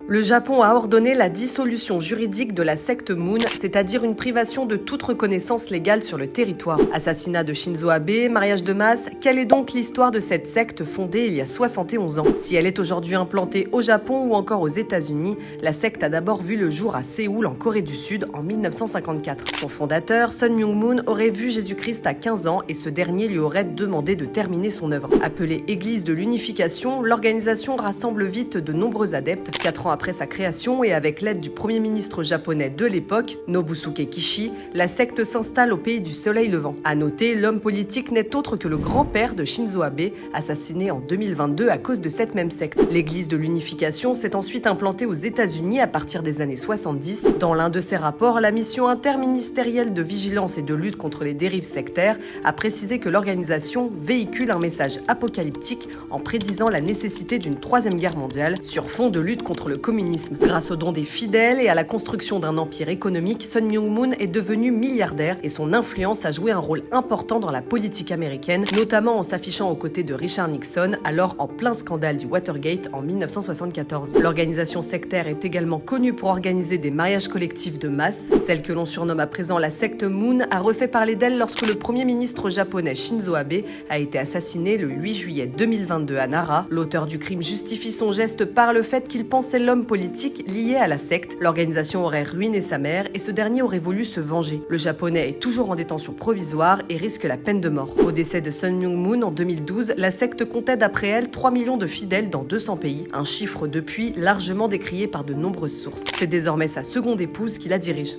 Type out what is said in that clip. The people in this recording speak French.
Le Japon a ordonné la dissolution juridique de la secte Moon, c'est-à-dire une privation de toute reconnaissance légale sur le territoire. Assassinat de Shinzo Abe, mariage de masse, quelle est donc l'histoire de cette secte fondée il y a 71 ans? Si elle est aujourd'hui implantée au Japon ou encore aux États-Unis, la secte a d'abord vu le jour à Séoul en Corée du Sud en 1954. Son fondateur, Sun Myung-moon, aurait vu Jésus-Christ à 15 ans et ce dernier lui aurait demandé de terminer son œuvre. Appelée Église de l'Unification, l'organisation rassemble vite de nombreux adeptes. 4 ans après sa création et avec l'aide du premier ministre japonais de l'époque, Nobusuke Kishi, la secte s'installe au pays du soleil levant. À noter, l'homme politique n'est autre que le grand-père de Shinzo Abe, assassiné en 2022 à cause de cette même secte. L'Église de l'Unification s'est ensuite implantée aux États-Unis à partir des années 70. Dans l'un de ses rapports, la mission interministérielle de vigilance et de lutte contre les dérives sectaires a précisé que l'organisation véhicule un message apocalyptique en prédisant la nécessité d'une troisième guerre mondiale sur fond de lutte contre le communisme. Grâce aux dons des fidèles et à la construction d'un empire économique, Sun Myung-moon est devenu milliardaire et son influence a joué un rôle important dans la politique américaine, notamment en s'affichant aux côtés de Richard Nixon, alors en plein scandale du Watergate en 1974. L'organisation sectaire est également connue pour organiser des mariages collectifs de masse. Celle que l'on surnomme à présent la secte Moon a refait parler d'elle lorsque le premier ministre japonais Shinzo Abe a été assassiné le 8 juillet 2022 à Nara. L'auteur du crime justifie son geste par le fait qu'il pensait l'homme politique lié à la secte. L'organisation aurait ruiné sa mère et ce dernier aurait voulu se venger. Le japonais est toujours en détention provisoire et risque la peine de mort. Au décès de Sun Myung-moon en 2012, la secte comptait d'après elle 3 millions de fidèles dans 200 pays, un chiffre depuis largement décrié par de nombreuses sources. C'est désormais sa seconde épouse qui la dirige.